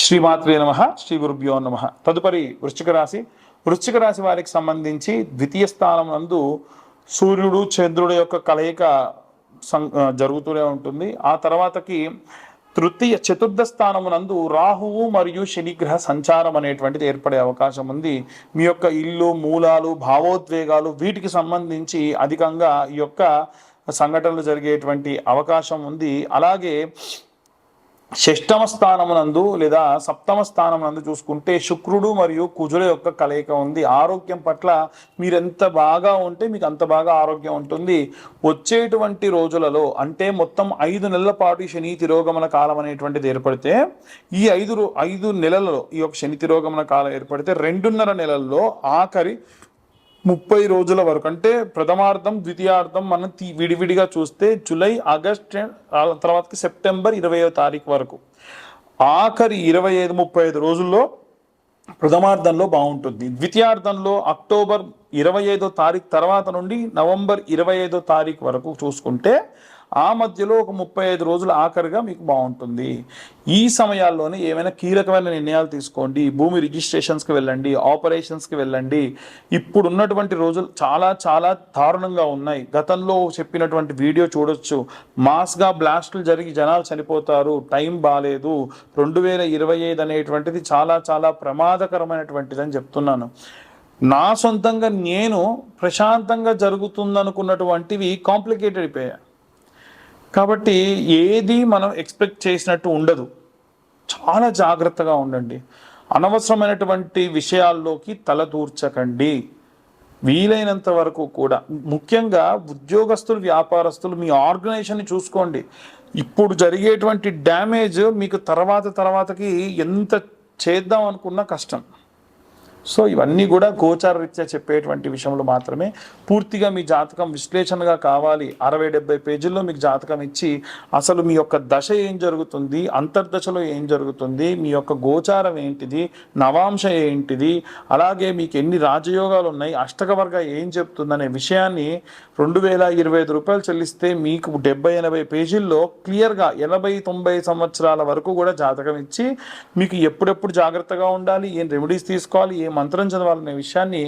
శ్రీమాత్రే నమః శ్రీ గురుభ్యో నమః. తదుపరి వృశ్చిక రాశి వారికి సంబంధించి ద్వితీయ స్థానం నందు సూర్యుడు చంద్రుడు యొక్క కలయిక జరుగుతూనే ఉంటుంది. ఆ తర్వాతకి చతుర్థ స్థానమునందు రాహువు మరియు శనిగ్రహ సంచారం అనేటువంటిది ఏర్పడే అవకాశం ఉంది. మీ యొక్క ఇల్లు, మూలాలు, భావోద్వేగాలు వీటికి సంబంధించి అధికంగా ఈ యొక్క సంఘటనలు జరిగేటువంటి అవకాశం ఉంది. అలాగే షష్టమ స్థానమునందు లేదా సప్తమ స్థానమునందు చూసుకుంటే శుక్రుడు మరియు కుజుల యొక్క కలయిక ఉంది. ఆరోగ్యం పట్ల మీరు ఎంత బాగా ఉంటే మీకు అంత బాగా ఆరోగ్యం ఉంటుంది. వచ్చేటువంటి రోజులలో అంటే మొత్తం 5 నెలల పాటు శని తిరోగమన కాలం అనేటువంటిది ఏర్పడితే ఈ 5 నెలలలో ఈ యొక్క శని తిరోగమన కాలం ఏర్పడితే 2.5 నెలల్లో ఆఖరి 30 రోజుల వరకు అంటే ప్రథమార్థం ద్వితీయార్థం మనం విడివిడిగా చూస్తే జూలై, ఆగస్ట్, తర్వాతకి సెప్టెంబర్ 20వ తారీఖు వరకు ఆఖరి 25-35 రోజుల్లో ప్రథమార్థంలో బాగుంటుంది. ద్వితీయార్థంలో అక్టోబర్ 25వ తారీఖు తర్వాత నుండి నవంబర్ 25వ తారీఖు వరకు చూసుకుంటే ఆ మధ్యలో ఒక 35 రోజులు ఆఖరిగా మీకు బాగుంటుంది. ఈ సమయాల్లోనే ఏమైనా కీలకమైన నిర్ణయాలు తీసుకోండి. భూమి రిజిస్ట్రేషన్స్కి వెళ్ళండి, ఆపరేషన్స్కి వెళ్ళండి. ఇప్పుడు ఉన్నటువంటి రోజులు చాలా చాలా దారుణంగా ఉన్నాయి. గతంలో చెప్పినటువంటి వీడియో చూడొచ్చు. మాస్గా బ్లాస్టులు జరిగి జనాలు చనిపోతారు, టైం బాగాలేదు. 2025 అనేటువంటిది చాలా చాలా ప్రమాదకరమైనటువంటిది అని చెప్తున్నాను. నా సొంతంగా నేను ప్రశాంతంగా జరుగుతుందనుకున్నటువంటివి కాంప్లికేటెడ్ అయిపోయాయి. కాబట్టి ఏది మనం ఎక్స్పెక్ట్ చేసినట్టు ఉండదు. చాలా జాగ్రత్తగా ఉండండి. అనవసరమైనటువంటి విషయాల్లోకి తలదూర్చకండి. వీలైనంత వరకు కూడా ముఖ్యంగా ఉద్యోగస్తులు, వ్యాపారస్తులు మీ ఆర్గనైజేషన్ని చూసుకోండి. ఇప్పుడు జరిగేటువంటి డ్యామేజ్ మీకు తర్వాతకి ఎంత చేద్దాం అనుకున్నా కష్టం. సో ఇవన్నీ కూడా గోచార రీత్యా చెప్పేటువంటి విషయంలో మాత్రమే. పూర్తిగా మీ జాతకం విశ్లేషణగా కావాలి. 60-70 పేజీల్లో మీకు జాతకం ఇచ్చి అసలు మీ యొక్క దశ ఏం జరుగుతుంది, అంతర్దశలో ఏం జరుగుతుంది, మీ యొక్క గోచారం ఏంటిది, నవాంశ ఏంటిది, అలాగే మీకు ఎన్ని రాజయోగాలు ఉన్నాయి, అష్టక వర్గ ఏం చెప్తుందనే విషయాన్ని 2025 రూపాయలు చెల్లిస్తే మీకు 70-80 పేజీల్లో క్లియర్గా 80-90 సంవత్సరాల వరకు కూడా జాతకం ఇచ్చి మీకు ఎప్పుడెప్పుడు జాగ్రత్తగా ఉండాలి, ఏం రెమెడీస్ తీసుకోవాలి, ఏ మంత్రం చదవాలనే విషయాన్ని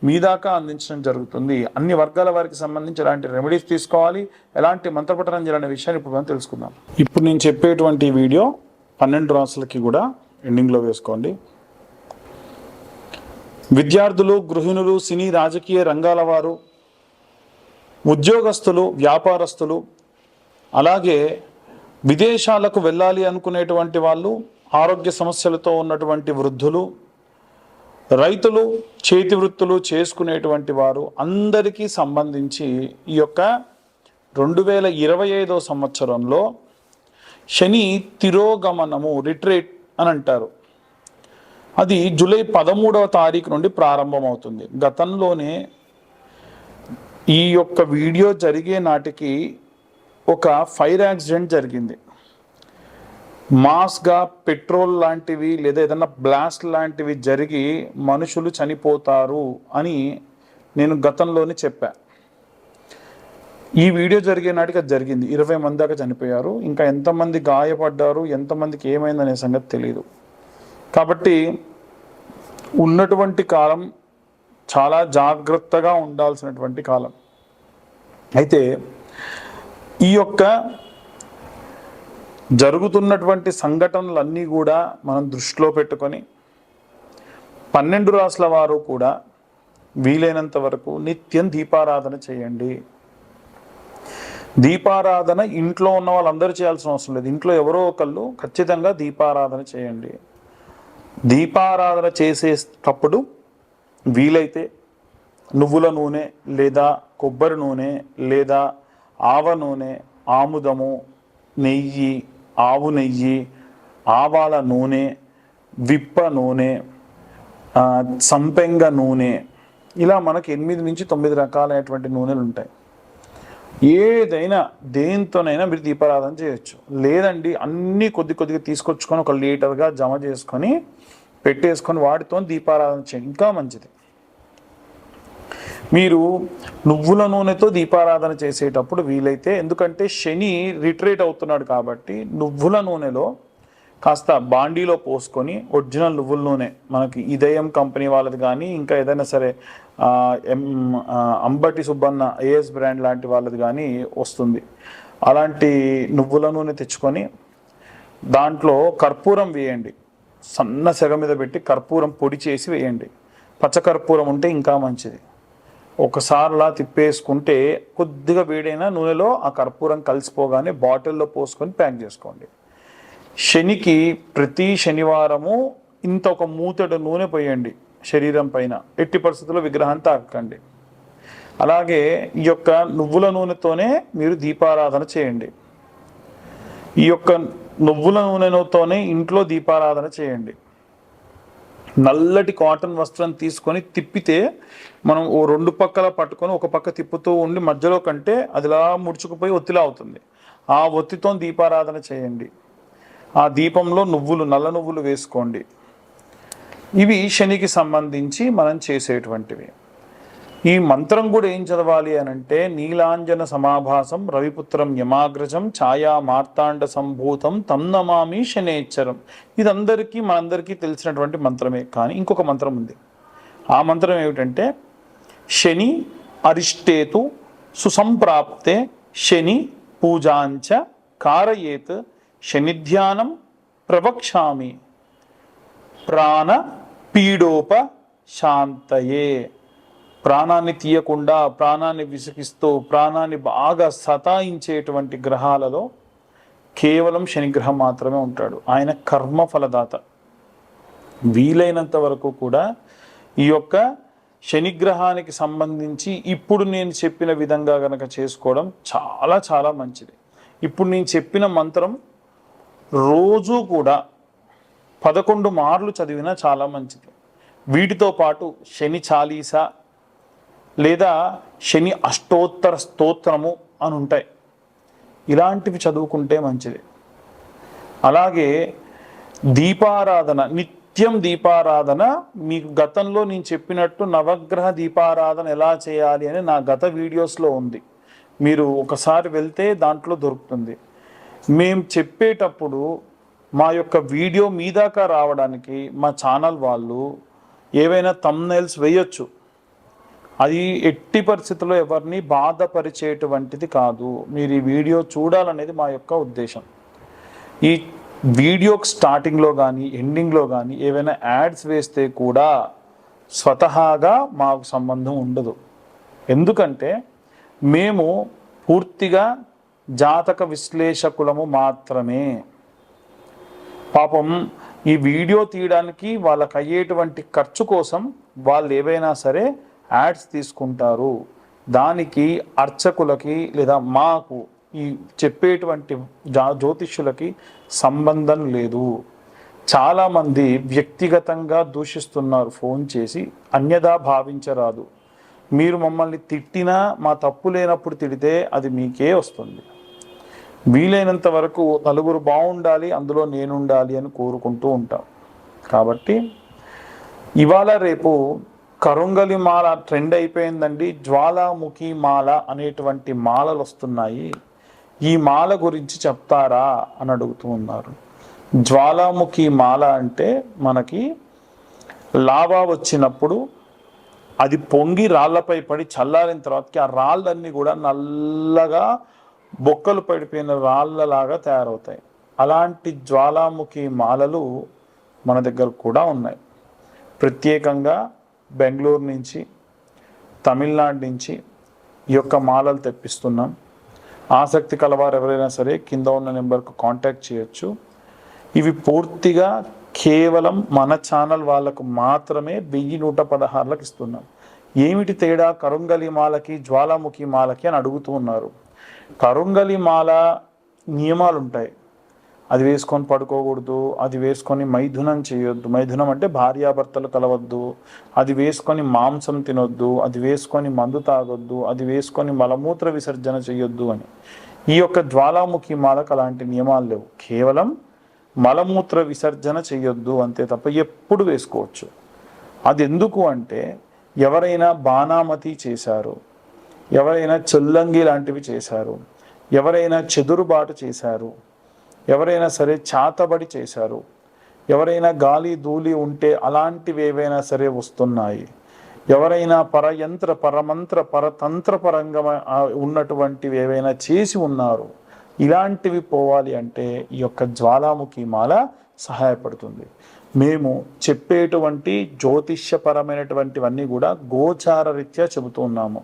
మీ దాకా అందించడం జరుగుతుంది. అన్ని వర్గాల వారికి సంబంధించి ఎలాంటి రెమెడీస్ తీసుకోవాలి, ఎలాంటి మంత్రపఠనం చేయాలనే విషయాన్ని ఇప్పుడు మనం తెలుసుకుందాం. ఇప్పుడు నేను చెప్పేటువంటి వీడియో 12 రాసులకి కూడా ఎండింగ్లో వేసుకోండి. విద్యార్థులు, గృహిణులు, సినీ రాజకీయ రంగాల వారు, ఉద్యోగస్తులు, వ్యాపారస్తులు, అలాగే విదేశాలకు వెళ్ళాలి అనుకునేటువంటి వాళ్ళు, ఆరోగ్య సమస్యలతో ఉన్నటువంటి వృద్ధులు, రైతులు, చేతి వృత్తులు చేసుకునేటువంటి వారు అందరికీ సంబంధించి ఈ యొక్క 2025 సంవత్సరంలో శని తిరోగమనము, రిట్రీట్ అని అంటారు. అది జూలై 13వ తారీఖు నుండి ప్రారంభమవుతుంది. గతంలోనే ఈ యొక్క వీడియో జరిగే నాటికి ఒక ఫైర్ యాక్సిడెంట్ జరిగింది. మాస్గా పెట్రోల్ లాంటివి లేదా ఏదైనా బ్లాస్ట్ లాంటివి జరిగి మనుషులు చనిపోతారు అని నేను గతంలోనే చెప్పా. ఈ వీడియో జరిగే నాటికి అది జరిగింది. 20 మంది దాకా చనిపోయారు. ఇంకా ఎంతమంది గాయపడ్డారు, ఎంతమందికి ఏమైందనే సంగతి తెలియదు. కాబట్టి ఉన్నటువంటి కాలం చాలా జాగ్రత్తగా ఉండాల్సినటువంటి కాలం. అయితే ఈ యొక్క జరుగుతున్నటువంటి సంఘటనలన్నీ కూడా మనం దృష్టిలో పెట్టుకొని 12 రాసుల వారు కూడా వీలైనంత వరకు నిత్యం దీపారాధన చేయండి. దీపారాధన ఇంట్లో ఉన్న వాళ్ళందరూ చేయాల్సిన అవసరం లేదు. ఇంట్లో ఎవరో ఒకళ్ళు ఖచ్చితంగా దీపారాధన చేయండి. దీపారాధన చేసేటప్పుడు వీలైతే నువ్వుల నూనె లేదా కొబ్బరి నూనె లేదా ఆవ నూనె, ఆముదము, నెయ్యి, ఆవు నెయ్యి, ఆవాల నూనె, విప్ప నూనె, సంపెంగ నూనె, ఇలా మనకి 8-9 రకాలైనటువంటి నూనెలు ఉంటాయి. ఏదైనా దేంతోనైనా మీరు దీపారాధన చేయొచ్చు. లేదండి అన్నీ కొద్దిగా తీసుకొచ్చుకొని 1 లీటర్గా జమ చేసుకొని పెట్టేసుకొని వాటితో దీపారాధన చేయండి, ఇంకా మంచిది. మీరు నువ్వుల నూనెతో దీపారాధన చేసేటప్పుడు వీలైతే, ఎందుకంటే శని రిట్రీట్ అవుతున్నాడు కాబట్టి నువ్వుల నూనెలో కాస్త బాండీలో పోసుకొని ఒరిజినల్ నువ్వుల నూనె మనకి ఇదయం కంపెనీ వాళ్ళది కానీ ఇంకా ఏదైనా సరే అంబటి సుబ్బన్న ఏఎస్ బ్రాండ్ లాంటి వాళ్ళది కానీ వస్తుంది. అలాంటి నువ్వుల నూనె తెచ్చుకొని దాంట్లో కర్పూరం వేయండి. సన్న సెగ మీద పెట్టి కర్పూరం పొడి చేసి వేయండి. పచ్చకర్పూరం ఉంటే ఇంకా మంచిది. ఒకసారిలా తిప్పేసుకుంటే కొద్దిగా వేడైన నూనెలో ఆ కర్పూరం కలిసిపోగానే బాటిల్లో పోసుకొని ప్యాక్ చేసుకోండి. శనికి ప్రతి శనివారము ఇంత ఒక మూతడు నూనె పోయండి శరీరం పైన. ఎట్టి పరిస్థితుల్లో విగ్రహాన్ని తాకండి. అలాగే ఈ యొక్క నువ్వుల నూనెతోనే మీరు దీపారాధన చేయండి. ఈ యొక్క నువ్వుల నూనెతోనే ఇంట్లో దీపారాధన చేయండి. నల్లటి కాటన్ వస్త్రం తీసుకొని తిప్పితే మనం ఓ రెండు పక్కల పట్టుకొని ఒక పక్క తిప్పుతూ ఉండి మధ్యలో కంటే అదిలా ముడుచుకుపోయి ఒత్తిలా అవుతుంది. ఆ ఒత్తితో దీపారాధన చేయండి. ఆ దీపంలో నువ్వులు, నల్ల నువ్వులు వేసుకోండి. ఇవి శనికి సంబంధించి మనం చేసేటువంటివి. ఈ మంత్రం కూడా ఏం చదవాలి అనంటే నీలాంజన సమాభాసం రవిపుత్రం యమాగ్రజం ఛాయా మార్తాండ సంభూతం తం నమామి శనేశ్వరం. ఇది మనందరికీ తెలిసినటువంటి మంత్రమే. కానీ ఇంకొక మంత్రం ఉంది. ఆ మంత్రం ఏమిటంటే శని అరిష్టేతు సుసంప్రాప్తే శని పూజాంచ కారయేత్ శనిధ్యానం ప్రవక్ష్యామి ప్రాణ పీడోప శాంతయే. ప్రాణాన్ని తీయకుండా, ప్రాణాన్ని విసిగిస్తూ, ప్రాణాన్ని బాగా సతాయించేటువంటి గ్రహాలలో కేవలం శనిగ్రహం మాత్రమే ఉంటాడు. ఆయన కర్మ ఫలదాత. వీలైనంత వరకు కూడా ఈ యొక్క శనిగ్రహానికి సంబంధించి ఇప్పుడు నేను చెప్పిన విధంగా గనక చేసుకోవడం చాలా చాలా మంచిది. ఇప్పుడు నేను చెప్పిన మంత్రం రోజు కూడా 11 మార్లు చదివినా చాలా మంచిది. వీటితో పాటు శని చాలీసా లేదా శని అష్టోత్తర స్తోత్రము అని ఉంటాయి. ఇలాంటివి చదువుకుంటే మంచిది. అలాగే దీపారాధన, నిత్యం దీపారాధన. మీకు గతంలో నేను చెప్పినట్టు నవగ్రహ దీపారాధన ఎలా చేయాలి అని నా గత వీడియోస్లో ఉంది. మీరు ఒకసారి వెళ్తే దాంట్లో దొరుకుతుంది. మేము చెప్పేటప్పుడు మా యొక్క వీడియో మీ దాకా రావడానికి మా ఛానల్ వాళ్ళు ఏవైనా థంబ్నెయిల్స్ వేయొచ్చు. అది ఎట్టి పరిస్థితుల్లో ఎవరిని బాధపరిచేటువంటిది కాదు. మీరు ఈ వీడియో చూడాలనేది మా యొక్క ఉద్దేశం. ఈ వీడియోకి స్టార్టింగ్లో కానీ ఎండింగ్లో కానీ ఏవైనా యాడ్స్ వేస్తే కూడా స్వతహాగా మాకు సంబంధం ఉండదు. ఎందుకంటే మేము పూర్తిగా జాతక విశ్లేషకులము మాత్రమే. పాపం ఈ వీడియో తీయడానికి వాళ్ళకి అయ్యేటువంటి ఖర్చు కోసం వాళ్ళు ఏవైనా సరే యాడ్స్ తీసుకుంటారు. దానికి అర్చకులకి లేదా మాకు ఈ చెప్పేటువంటి జ్యోతిష్యులకి సంబంధం లేదు. చాలామంది వ్యక్తిగతంగా దూషిస్తున్నారు. ఫోన్ చేసి అన్యదా భావించరాదు. మీరు మమ్మల్ని తిట్టినా మా తప్పు లేనప్పుడు తిడితే అది మీకే వస్తుంది. వీలైనంత వరకు నలుగురు బాగుండాలి, అందులో నేనుండాలి అని కోరుకుంటూ ఉంటాం. కాబట్టి ఇవాళ రేపు కరుంగలి మాల ట్రెండ్ అయిపోయిందండి. జ్వాలాముఖి మాల అనేటువంటి మాలలు వస్తున్నాయి. ఈ మాల గురించి చెప్తారా అని అడుగుతూ ఉన్నారు. జ్వాలాముఖి మాల అంటే మనకి లావా వచ్చినప్పుడు అది పొంగి రాళ్లపై పడి చల్లారిన తర్వాతకి ఆ రాళ్ళన్నీ కూడా నల్లగా బొక్కలు పడిపోయిన రాళ్ళలాగా తయారవుతాయి. అలాంటి జ్వాలాముఖి మాలలు మన దగ్గర కూడా ఉన్నాయి. ప్రత్యేకంగా బెంగళూరు నుంచి, తమిళనాడు నుంచి ఈ యొక్క మాలలు తెప్పిస్తున్నాం. ఆసక్తి కలవారు ఎవరైనా సరే కింద ఉన్న నెంబర్కు కాంటాక్ట్ చేయొచ్చు. ఇవి పూర్తిగా కేవలం మన ఛానల్ వాళ్ళకు మాత్రమే 1116లకు ఇస్తున్నాం. ఏమిటి తేడా కరుంగలి మాలకి జ్వాలాముఖి మాలకి అని అడుగుతూ ఉన్నారు. కరుంగలి మాల నియమాలు ఉంటాయి. అది వేసుకొని పడుకోకూడదు, అది వేసుకొని మైథునం చేయొద్దు. మైథునం అంటే భార్యాభర్తలు కలవద్దు. అది వేసుకొని మాంసం తినొద్దు, అది వేసుకొని మందు తాగొద్దు, అది వేసుకొని మలమూత్ర విసర్జన చేయొద్దు అని. ఈ యొక్క జ్వాలాముఖి మాలకు అలాంటి నియమాలు లేవు. కేవలం మలమూత్ర విసర్జన చేయొద్దు అంతే తప్ప ఎప్పుడు వేసుకోవచ్చు. అది ఎందుకు అంటే ఎవరైనా బాణామతి చేశారు, ఎవరైనా చొల్లంగి లాంటివి చేశారు, ఎవరైనా చెదురుబాటు చేశారు, ఎవరైనా సరే చాతబడి చేశారు, ఎవరైనా గాలి ధూళి ఉంటే అలాంటివి ఏవైనా సరే వస్తున్నాయి, ఎవరైనా పరయంత్ర పరమంత్ర పరతంత్ర పరంగా ఉన్నటువంటివి ఏవైనా చేసి ఉన్నారు, ఇలాంటివి పోవాలి అంటే ఈ యొక్క జ్వాలాముఖి మాల సహాయపడుతుంది. మేము చెప్పేటువంటి జ్యోతిష్యపరమైనటువంటివన్నీ కూడా గోచార రీత్యా చెబుతూ ఉన్నాము.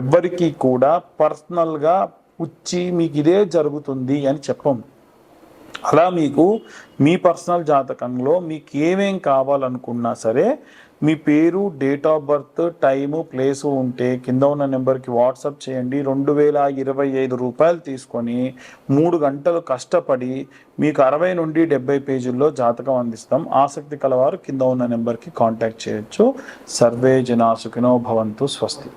ఎవ్వరికీ కూడా పర్సనల్గా వచ్చి మీకు ఇదే జరుగుతుంది అని చెప్పము. అలా మీకు మీ పర్సనల్ జాతకంలో మీకు ఏమేం కావాలనుకున్నా సరే మీ పేరు, date of birth, time, place ఉంటే కింద ఉన్న నెంబర్కి వాట్సాప్ చేయండి. 2025 రూపాయలు తీసుకొని 3 గంటలు కష్టపడి మీకు 60 నుండి 70 పేజీల్లో జాతకం అందిస్తాం. ఆసక్తి కలవారు కింద ఉన్న నెంబర్కి కాంటాక్ట్ చేయొచ్చు. సర్వే జనా సుఖినో భవంతు. స్వస్తి.